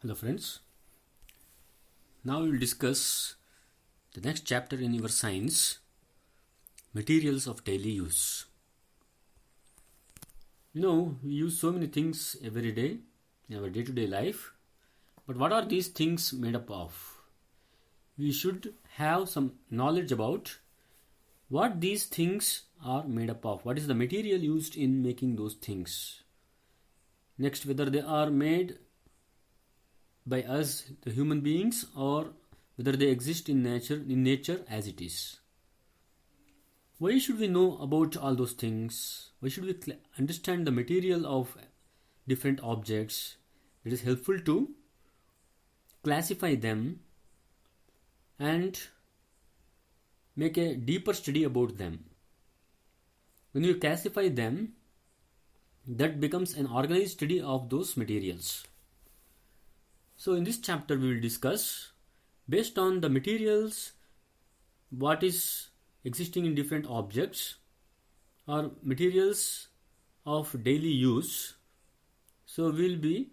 Hello friends, now we will discuss the next chapter in your science, materials of daily use. We use so many things every day in our day-to-day life, but what are these things made up of? We should have some knowledge about what these things are made up of. What is the material used in making those things? Next, whether they are made by us, the human beings, or whether they exist in nature as it is. Why should we know about all those things? Why should we understand the material of different objects? It is helpful to classify them and make a deeper study about them. When you classify them, that becomes an organized study of those materials. So in this chapter we will discuss, based on the materials, what is existing in different objects or materials of daily use. So we will be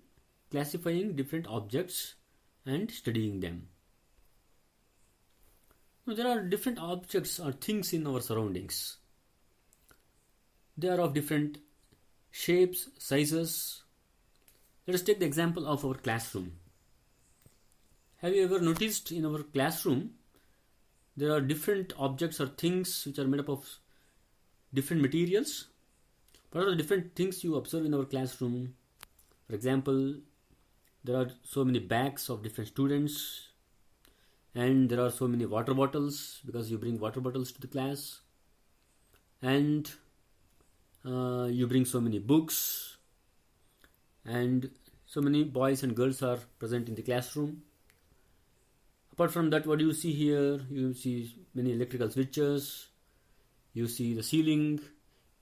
classifying different objects and studying them. Now, there are different objects or things in our surroundings. They are of different shapes, sizes. Let us take the example of our classroom. Have you ever noticed in our classroom there are different objects or things which are made up of different materials? What are the different things you observe in our classroom? For example, there are so many bags of different students, and there are so many water bottles because you bring water bottles to the class, and you bring so many books, and so many boys and girls are present in the classroom. Apart from that, what do you see here? You see many electrical switches, you see the ceiling,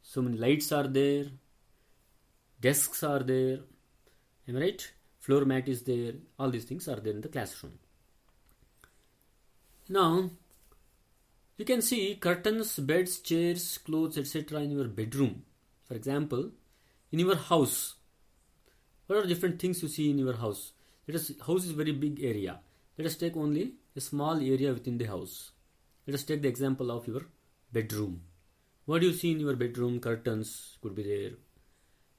so many lights are there, desks are there, am I right? Floor mat is there, all these things are there in the classroom. Now, you can see curtains, beds, chairs, clothes, etc. in your bedroom. For example, in your house, what are different things you see in your house? House is a very big area. Let us take only a small area within the house. Let us take the example of your bedroom. What do you see in your bedroom? Curtains could be there,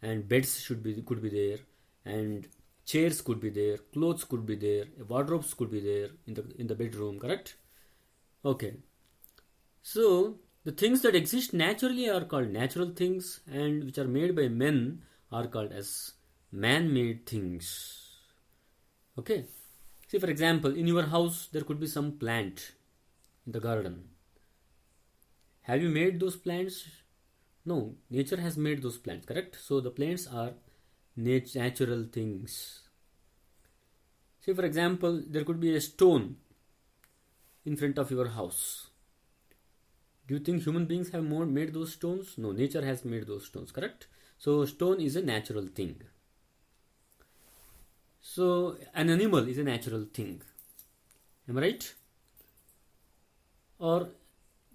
and beds could be there, and chairs could be there, clothes could be there, wardrobes could be there in the bedroom, correct? Okay. So the things that exist naturally are called natural things, and which are made by men are called as man-made things. Okay. See, for example, in your house there could be some plant in the garden. Have you made those plants? No, nature has made those plants, correct? So the plants are natural things. See, for example, there could be a stone in front of your house. Do you think human beings have made those stones? No, nature has made those stones, correct? So stone is a natural thing. So an animal is a natural thing. Am I right? Or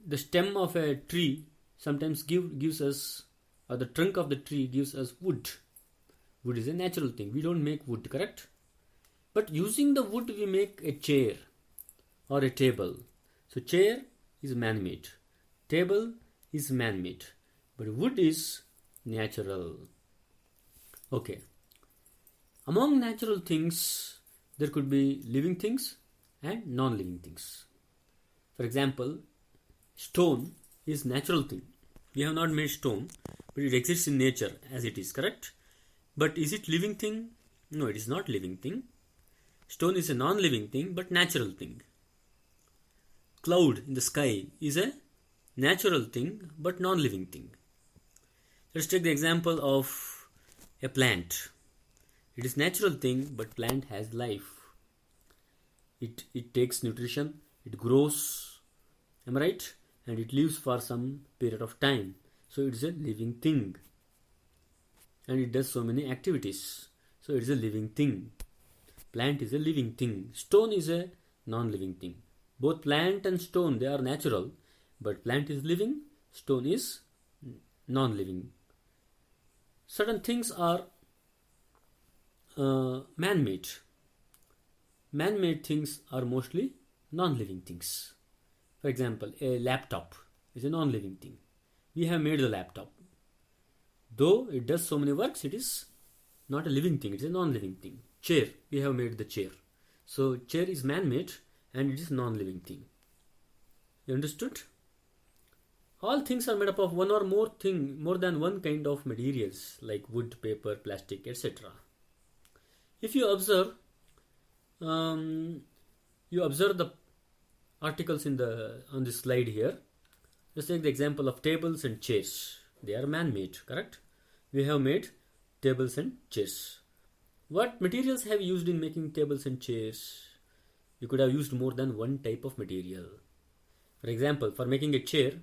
the stem of a tree sometimes gives us, or the trunk of the tree gives us wood. Wood is a natural thing. We don't make wood, correct? But using the wood we make a chair or a table. So chair is man-made. Table is man-made. But wood is natural. Okay. Among natural things, there could be living things and non-living things. For example, stone is natural thing. We have not made stone, but it exists in nature as it is, correct? But is it living thing? No, it is not living thing. Stone is a non-living thing, but natural thing. Cloud in the sky is a natural thing, but non-living thing. Let's take the example of a plant. It is natural thing, but plant has life. It takes nutrition, it grows, am I right? And it lives for some period of time. So it is a living thing. And it does so many activities. So it is a living thing. Plant is a living thing. Stone is a non-living thing. Both plant and stone, they are natural. But plant is living, stone is non-living. Certain things are man-made. man-made things are mostly non-living things. For example, a laptop is a non-living thing. We have made the laptop. Though it does so many works, it is not a living thing, it is a non-living thing. Chair, we have made the chair. So chair is man-made and it is non-living thing. You understood? All things are made up of one or more than one kind of materials like wood, paper, plastic, etc. If you observe, the articles on this slide here. Let's take the example of tables and chairs. They are man-made, correct? We have made tables and chairs. What materials have you used in making tables and chairs? You could have used more than one type of material. For example, for making a chair,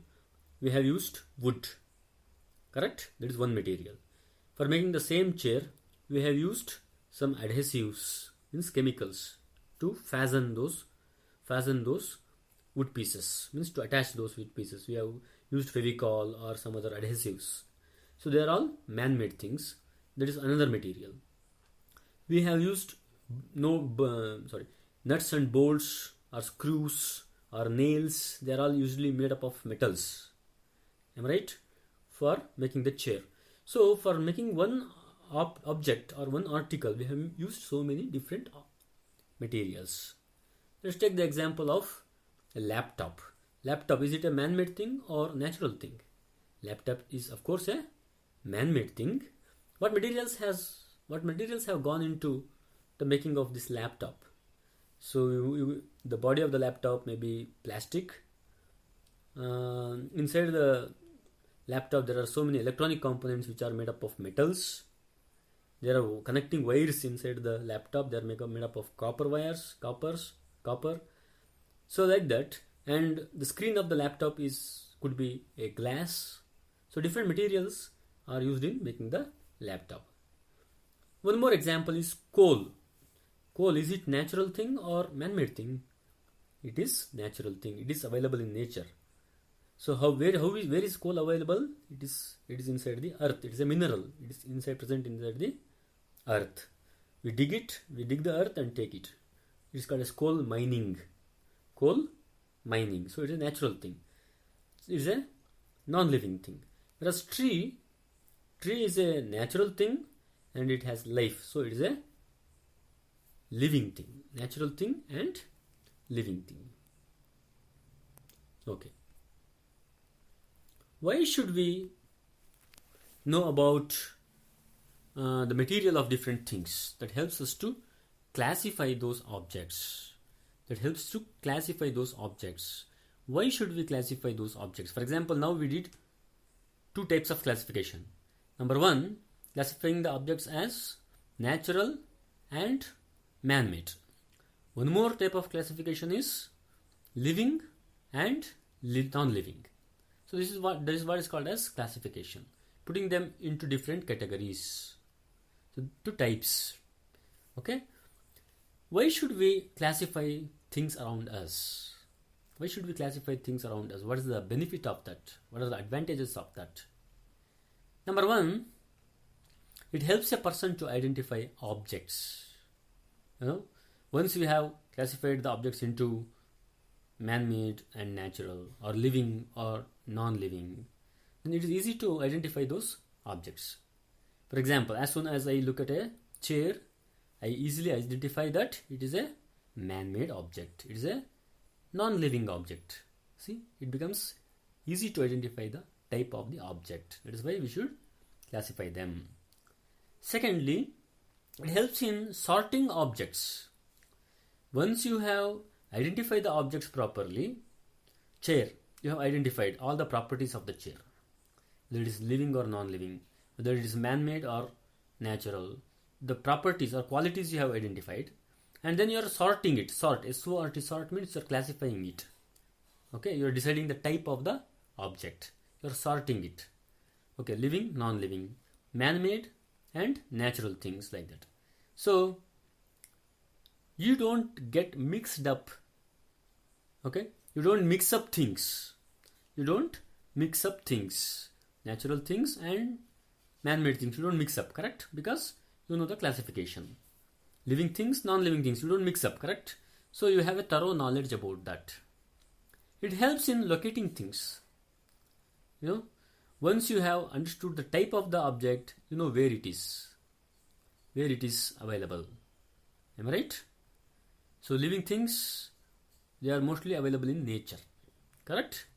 we have used wood, correct? That is one material. For making the same chair, we have used some adhesives, means chemicals, to fasten those wood pieces, means to attach those wood pieces. We have used Fevicol or some other adhesives. So they are all man-made things. That is another material. We have used nuts and bolts or screws or nails. They are all usually made up of metals. Am I right? For making the chair. So for making one object or one article, we have used so many different materials. Let's take the example of a laptop. Laptop, is it a man-made thing or natural thing? Laptop is of course a man-made thing. What materials have gone into the making of this laptop? So the body of the laptop may be plastic. Inside the laptop there are so many electronic components which are made up of metals. There are connecting wires inside the laptop. They are made up of copper. So like that. And the screen of the laptop could be a glass. So different materials are used in making the laptop. One more example is coal. Coal, is it natural thing or man-made thing? It is natural thing. It is available in nature. So where is coal available? It is inside the earth. It is a mineral. It is present inside the earth. We dig the earth and take it. It is called as coal mining. Coal mining. So it is a natural thing. It is a non-living thing. Whereas tree is a natural thing and it has life. So it is a living thing. Natural thing and living thing. Okay. Why should we know about the material of different things? That helps us to classify those objects. Why should we classify those objects? For example, now we did two types of classification. Number one, classifying the objects as natural and man-made. One more type of classification is living and non-living. So that is what is called as classification, putting them into different categories. So two types. Okay. Why should we classify things around us? What is the benefit of that? What are the advantages of that? Number one, it helps a person to identify objects. Once we have classified the objects into man-made and natural, or living or non-living, then it is easy to identify those objects. For example, as soon as I look at a chair, I easily identify that it is a man-made object. It is a non-living object. See, it becomes easy to identify the type of the object. That is why we should classify them. Secondly, it helps in sorting objects. Once you have identified the objects properly, chair, you have identified all the properties of the chair, whether it is living or non-living, whether it is man-made or natural, the properties or qualities you have identified, and then you are sorting it. Sort means you are classifying it. Okay, you are deciding the type of the object. You are sorting it. Okay, living, non-living, man-made and natural things like that. So you don't get mixed up. Okay, you don't mix up things. Natural things and man-made things you don't mix up, correct? Because you know the classification. living things, non-living things. You don't mix up, correct? So you have a thorough knowledge about that. It helps in locating things. Once you have understood the type of the object, you know where it is available. Am I right? So living things, they are mostly available in nature, correct?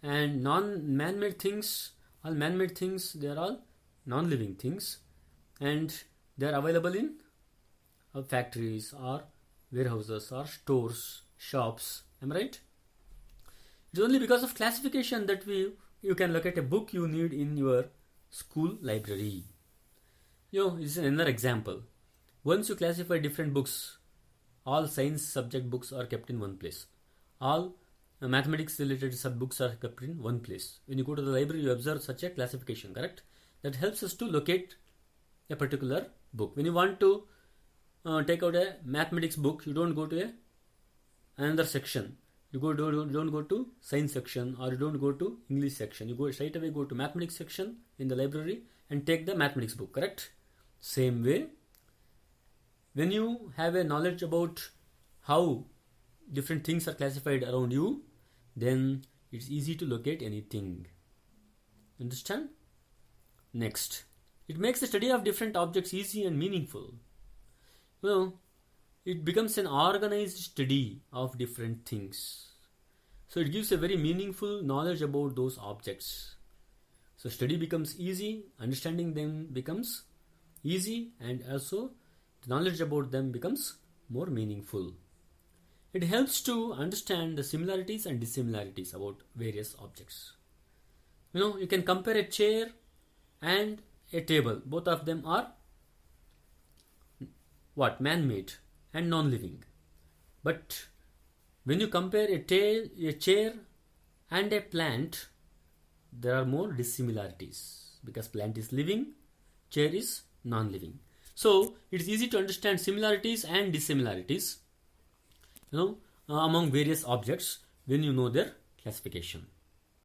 And man-made things, all man-made things, they are all non-living things, and they are available in factories or warehouses or stores, shops. Am I right? It's only because of classification that you can locate a book you need in your school library. This is another example. Once you classify different books, all science subject books are kept in one place. All mathematics related books are kept in one place. When you go to the library, you observe such a classification, correct? That helps us to locate a particular book. When you want to take out a mathematics book, you don't go to another section. You don't go to science section, or you don't go to English section. You go straight away go to mathematics section in the library and take the mathematics book, correct? Same way, when you have a knowledge about how different things are classified around you, then it's easy to locate anything. Understand? Next, it makes the study of different objects easy and meaningful. It becomes an organized study of different things. So it gives a very meaningful knowledge about those objects. So study becomes easy, understanding them becomes easy, and also the knowledge about them becomes more meaningful. It helps to understand the similarities and dissimilarities about various objects. You can compare a chair and a table. Both of them are man-made and non-living. But when you compare a chair and a plant, there are more dissimilarities, because plant is living, chair is non-living. So it is easy to understand similarities and dissimilarities among various objects when you know their classification.